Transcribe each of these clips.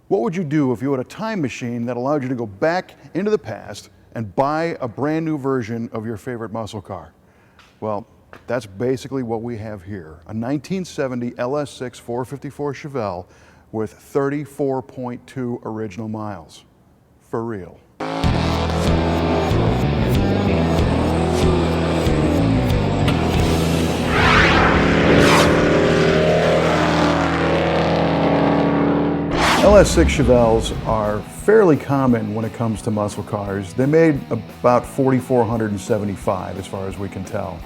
What would you do if you had a time machine that allowed you to go back into the past and buy a brand new version of your favorite muscle car? Well, that's basically what we have here. A 1970 LS6 454 Chevelle with 34.2 original miles. For real. LS6 Chevelles are fairly common when it comes to muscle cars. They made about 4,475 as far as we can tell.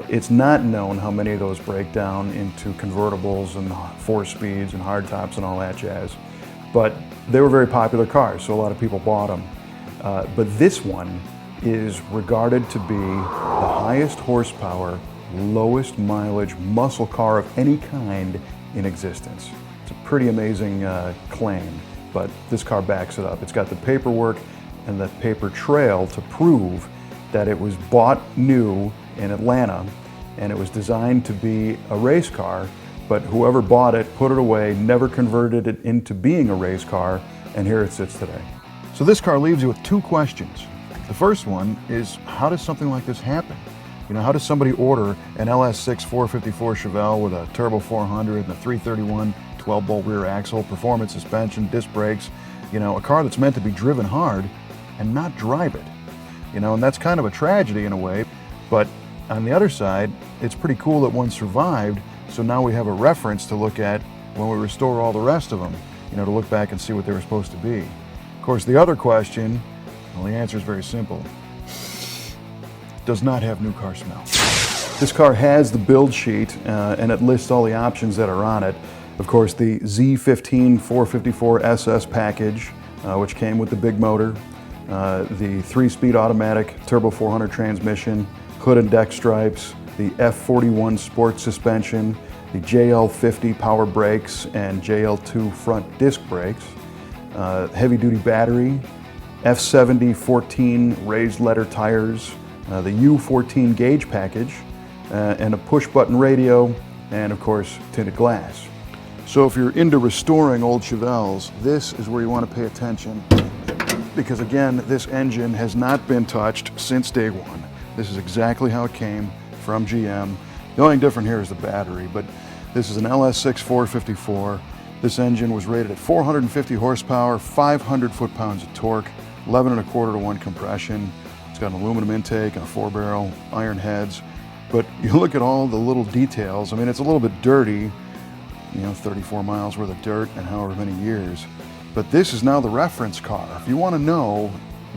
It's not known how many of those break down into convertibles and 4-speeds and hardtops and all that jazz. But they were very popular cars, so a lot of people bought them. But this one is regarded to be the highest horsepower, lowest mileage muscle car of any kind in existence. It's a pretty amazing claim, but this car backs it up. It's got the paperwork and the paper trail to prove that it was bought new in Atlanta and it was designed to be a race car, but whoever bought it, put it away, never converted it into being a race car, and here it sits today. So this car leaves you with two questions. The first one is, how does something like this happen? You know, how does somebody order an LS6 454 Chevelle with a turbo 400 and a 331 12-bolt rear axle, performance suspension, disc brakes, you know, a car that's meant to be driven hard and not drive it? You know, and that's kind of a tragedy in a way, but on the other side, it's pretty cool that one survived, so now we have a reference to look at when we restore all the rest of them, you know, to look back and see what they were supposed to be. Of course, the other question, well, the answer is very simple. Does not have new car smell. This car has the build sheet and it lists all the options that are on it. Of course, the Z15 454 SS package, which came with the big motor, the 3-speed automatic turbo 400 transmission, hood and deck stripes, the F41 sport suspension, the JL50 power brakes and JL2 front disc brakes, heavy-duty battery, F70 14 raised letter tires, the U14 gauge package, and a push-button radio, and of course, tinted glass. So if you're into restoring old Chevelles, this is where you want to pay attention, because again, this engine has not been touched since day one. This is exactly how it came from GM. The only thing different here is the battery, but this is an LS6 454. This engine was rated at 450 horsepower, 500 foot-pounds of torque, 11 1/4 to 1 compression. It's got an aluminum intake and a 4-barrel, iron heads. But you look at all the little details, I mean, it's a little bit dirty, you know, 34 miles worth of dirt and however many years. But this is now the reference car. If you want to know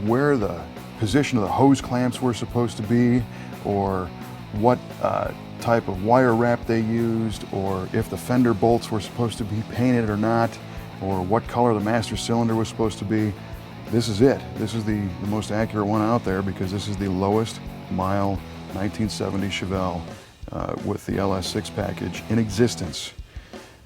where the position of the hose clamps were supposed to be, or what type of wire wrap they used, or if the fender bolts were supposed to be painted or not, or what color the master cylinder was supposed to be, this is it. This is the most accurate one out there, because this is the lowest mile 1970 Chevelle with the LS6 package in existence.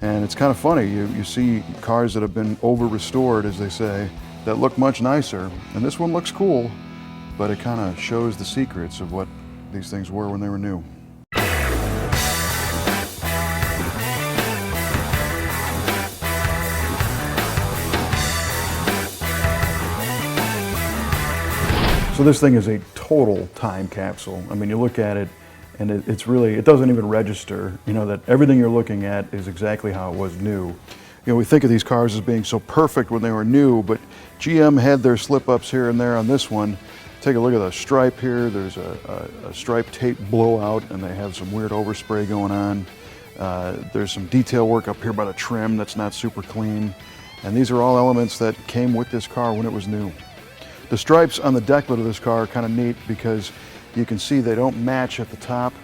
And it's kind of funny, you see cars that have been over-restored, as they say, that look much nicer, and this one looks cool, but it kind of shows the secrets of what these things were when they were new. So this thing is a total time capsule. I mean, you look at it and it's really, it doesn't even register, you know, that everything you're looking at is exactly how it was new. You know, we think of these cars as being so perfect when they were new, but GM had their slip-ups here and there on this one. Take a look at the stripe here. There's a stripe tape blowout, and they have some weird overspray going on. There's some detail work up here by the trim that's not super clean. And these are all elements that came with this car when it was new. The stripes on the deck lid of this car are kind of neat because you can see they don't match at the top,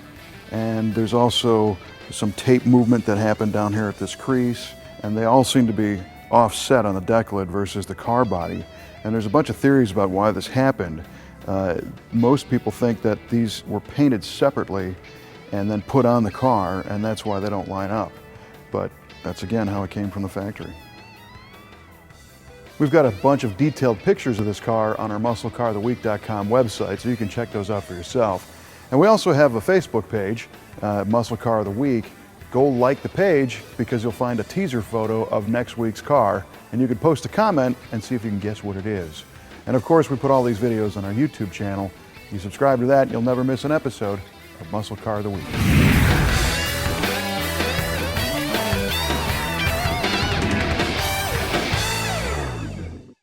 and there's also some tape movement that happened down here at this crease, and they all seem to be offset on the deck lid versus the car body. And there's a bunch of theories about why this happened. Most people think that these were painted separately and then put on the car, and that's why they don't line up. But that's again how it came from the factory. We've got a bunch of detailed pictures of this car on our MuscleCarOfTheWeek.com website, so you can check those out for yourself. And we also have a Facebook page, Muscle Car of the Week, go like the page because you'll find a teaser photo of next week's car, and you can post a comment and see if you can guess what it is. And of course, we put all these videos on our YouTube channel. You subscribe to that, you'll never miss an episode of Muscle Car of the Week.